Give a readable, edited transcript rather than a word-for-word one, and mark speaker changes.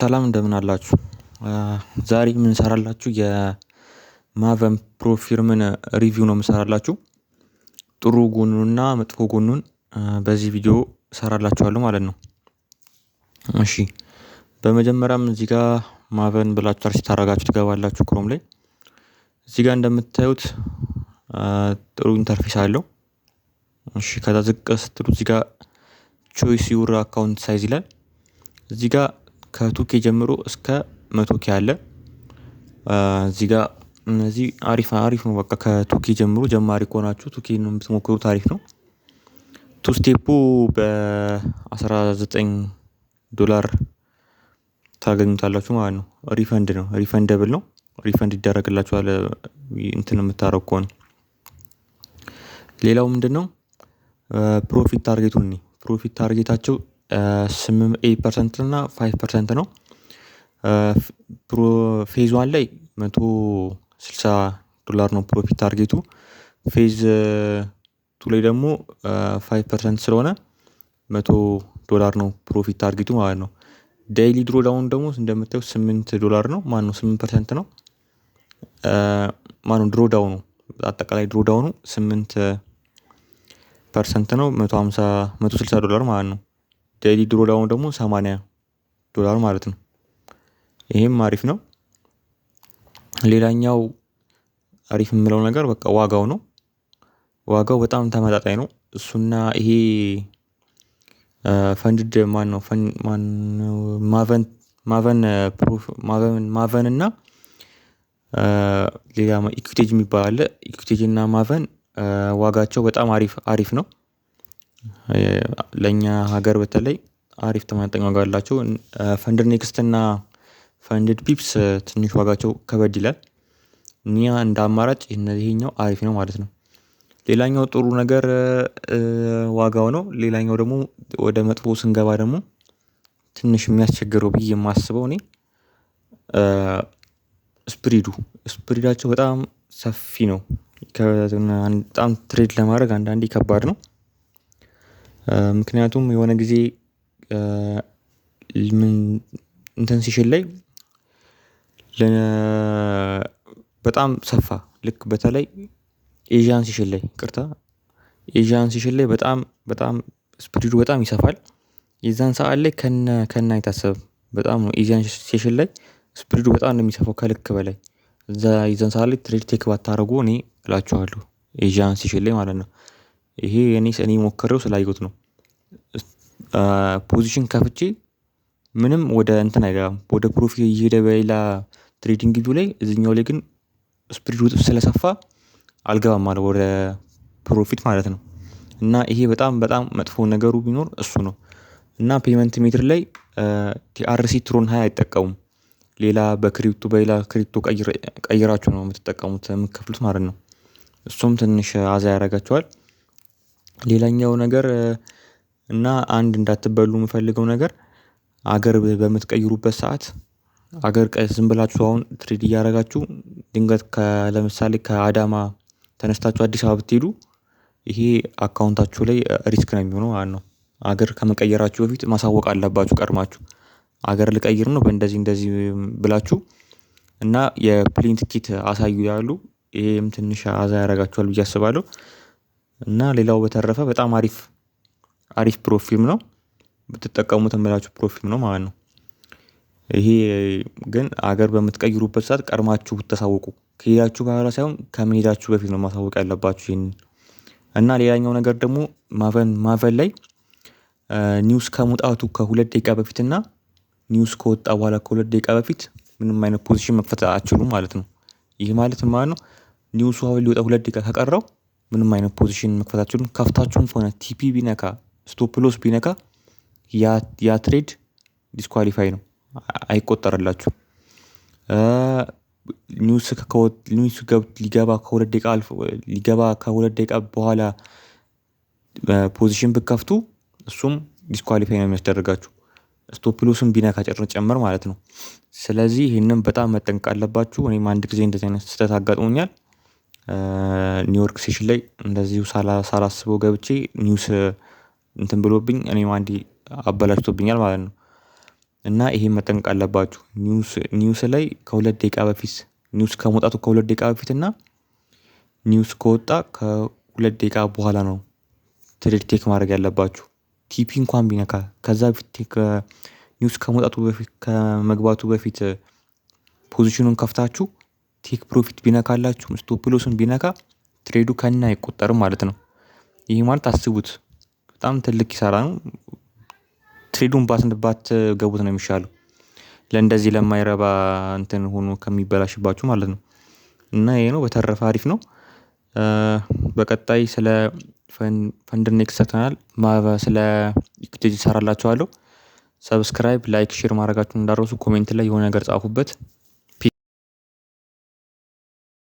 Speaker 1: ሰላም እንደምን አላችሁ? ዛሬ የምንሰራላችሁ የማቨን ፕሮ ፊርምን ሪቪው ነው የምሰራላችሁ። ጥሩ ጎኑንና መጥፎ ጎኑን በዚህ ቪዲዮ እሰራላችኋለሁ ማለት ነው። እሺ በመጀመሪያም እዚህ ጋር ማቨን ብላችሁ ሰርች ታደርጋችሁ ትገባላችሁ ክሮም ላይ። እዚህ ጋር እንደምታዩት ጥሩ ኢንተርፌስ አለው። እሺ ከዛ ዝቅ ስትሉ እዚህ ጋር ቾይስ ዩር አካውንት ሳይዝ ይላል። እዚህ ጋር ከ2K ጀምሮ እስከ 100K አለ። እዚህ ጋር እነዚህ አሪፍ ነው። በቃ ከ2K ጀምሮ ጀማሪ ከሆናችሁ 2K ነው የምትሞክሩት፣ አሪፍ ነው። ቱ ስቴፑ በ$19 ታገኙታላችሁ ማለት ነው። ሪፈንድ ነው፣ ሪፈንደብል ነው። ሪፈንድ ይደረግላችኋል እንትን የምታረጉ ከሆነ። ሌላው ምንድነው ፕሮፊት ታርጌቱን ነው። ፕሮፊት ታርጌታቸው 8% እና 5% ነው። ፌዝ 1 ላይ $160 ነው ፕሮፊት ታርጌቱ። ፌዝ 2 ላይ ደግሞ 5% ስለሆነ $100 ነው ፕሮፊት ታርጌቱ ማለት ነው። ዴይሊ ድሮ ዳውን ደግሞ እንደምታዩት $8 ነው። ማነው 8% ነው። ማነው ድሮ ዳውኑ አጠቃላይ ድሮ ዳውኑ 8% ነው። $160 ማለት ነው። ዴይሊ ድሮ ዳውኑ ደግሞ $80 ማለት ነው። ይሄም አሪፍ ነው። ሌላኛው አሪፍ የምለው ነገር በቃ ዋጋው ነው። ዋጋው በጣም ተመጣጣኝ ነው። እሱና ይሄ ፈንድድ ማነው ማቨን እና ሌላ ኢኩቴጅ የሚባል አለ። ኢኩቴጅ እና ማቨን ዋጋቸው በጣም አሪፍ ነው። ለኛ ሀገር በተለይ አሪፍ ተመጣጣኝ ዋጋ አላቸው። ፈንድድ ኔክስት እና ፈንድድ ፒፕስ ትንሽ ዋጋቸው ከበድ ይላል። እኛ እንደ አማራጭ ይሄኛው አሪፍ ነው ማለት ነው። ሌላኛው ጥሩ ነገር ዋጋው ነው። ሌላኛው ደግሞ ወደ መጥፎ ስንገባ ደግሞ ትንሽ የሚያስቸግረው ብዬ የማስበው እኔ ስፕሪዳቸው በጣም ሰፊ ነው። በጣም ትሬድ ለማድረግ አንዳንዴ ከባድ ነው። ምክንያቱም የሆነ ጊዜ እንትን ሲሽን ላይ በጣም ሰፋ። ልክ በተለይ ኤዥያን ሲሽን ላይ በጣም ስፒዱ በጣም ይሰፋል። የዛን ሰዓት ላይ ከነ አይታሰብም። በጣም ነው ኤዥያን ሴሽን ላይ ስፒዱ በጣም ነው የሚሰፋው ከልክ በላይ። የዛን ሰዓት ላይ ትሬድ ቴክ ባታደርጉ እኔ እላችኋለሁ፣ ኤዥያን ሴሽን ላይ ማለት ነው። ይሄ እኔ ሞክሬው ስላየሁት ነው። ፖዚሽን ከፍቼ ምንም ወደ እንትን አይገባም፣ ወደ ፕሮፊት እየሄደ በሌላ ትሬዲንግ ቪው ላይ። እዚህኛው ላይ ግን ስፒዱ ስለሰፋ አልገባም ማለት ወደ ፕሮፊት ማለት ነው። እና ይሄ በጣም መጥፎ ነገሩ ቢኖር እሱ ነው። እና ፔመንት ሜትር ላይ ቲአርሲ ትሮን 20 አይጠቀሙም። ሌላ በሌላ ክሪፕቶ ቀይራችሁ ነው የምትጠቀሙት የምትከፍሉት ማለት ነው። እሱም ትንሽ አዛ ያደርጋቸዋል። ሌላኛው ነገር እና አንድ እንዳትበሉ የምፈልገው ነገር አገር በምትቀይሩበት ሰዓት ዝም ብላችሁ አሁን ትሬድ እያደረጋችሁ ድንገት ለምሳሌ ከአዳማ ተነስታችሁ አዲስ አበባ ብትሄዱ ይሄ አካውንታችሁ ላይ ሪስክ ነው የሚሆነው ማለት ነው። አገር ከመቀየራችሁ በፊት ማሳወቅ አለባችሁ ቀድማችሁ። አገር ልቀይር ነው በእንደዚህ ብላችሁ እና የፕሌን ትኬት አሳዩ ያሉ። ይሄም ትንሽ አዛ ያደርጋችኋል ብዬ አስባለሁ። እና ሌላው በተረፈ በጣም አሪፍ ፕሮፊርም ነው። ብትጠቀሙት የምላችሁ ፕሮፊርም ነው ማለት ነው። ይሄ ግን አገር በምትቀይሩበት ሰዓት ቀድማችሁ ብታሳውቁ፣ ከሄዳችሁ በኋላ ሳይሆን ከመሄዳችሁ በፊት ነው ማሳወቅ ያለባችሁ ይሄንን። እና ሌላኛው ነገር ደግሞ ማቨን ላይ ኒውስ ከመውጣቱ ከ2 ደቂቃ በፊት እና ኒውስ ከወጣ በኋላ ከ2 ደቂቃ በፊት ምንም አይነት ፖዚሽን መክፈት አትችሉም ማለት ነው። ይህ ማለት ማለት ነው ኒውሱ አሁን ሊወጣ 2 ደቂቃ ከቀረው ምንም አይነት ፖዚሽን መክፈት አትችሉም። ከፍታችሁም ሆነ ቲፒ ቢነካ ስቶፕ ሎስ ቢነካ ያ ትሬድ ዲስኳሊፋይ ነው፣ አይቆጠርላችሁም። ኒውስ ሊገባ ከ2 ደቂቃ በኋላ ፖዚሽን ብከፍቱ እሱም ዲስኳሊፋይ ነው የሚያስደርጋችሁ፣ ስቶፕ ሎስም ቢነካ ጨምር ማለት ነው። ስለዚህ ይህንን በጣም መጠንቀቅ አለባችሁ። እኔም አንድ ጊዜ እንደዚህ አይነት ስህተት አጋጥሞኛል። ኒውዮርክ ሴሽን ላይ እንደዚሁ ሳላስበው ገብቼ ኒውስ እንትን ብሎብኝ እኔም አንዴ አበላሽቶብኛል ማለት ነው። እና ይሄን መጠንቀቅ አለባችሁ። ኒውስ ላይ ከ2 ደቂቃ በፊት ኒውስ ከመውጣቱ ከ2 ደቂቃ በፊት እና ኒውስ ከወጣ ከ2 ደቂቃ በኋላ ነው ትሬድ ቴክ ማድረግ ያለባችሁ። ቲፒ እንኳን ቢነካ ከዛ በፊት ኒውስ ከመውጣቱ በፊት ከመግባቱ በፊት ፖዚሽኑን ከፍታችሁ ቴክ ፕሮፊት ቢነካላችሁ ስቶፕ ሎስን ቢነካ ትሬዱ ከነ አይቆጠርም ማለት ነው። ይሄ ማለት አስቡት በጣም ትልቅ ኪሳራ ነው። ትሬዱን ባትገቡት ነው የሚሻለው ለእንደዚህ ለማይረባ እንትን ሆኖ ከሚበላሽባችሁ ማለት ነው። እና ይሄ ነው። በተረፈ አሪፍ ነው። በቀጣይ ስለ ፈንድኔክስ ሰርተናል። ስለ ኢኩዊቲ እሰራላችኋለሁ። ሰብስክራይብ ላይክ ሼር ማድረጋችሁን እንዳትረሱ። ኮሜንት ላይ የሆነ ነገር ጻፉበት።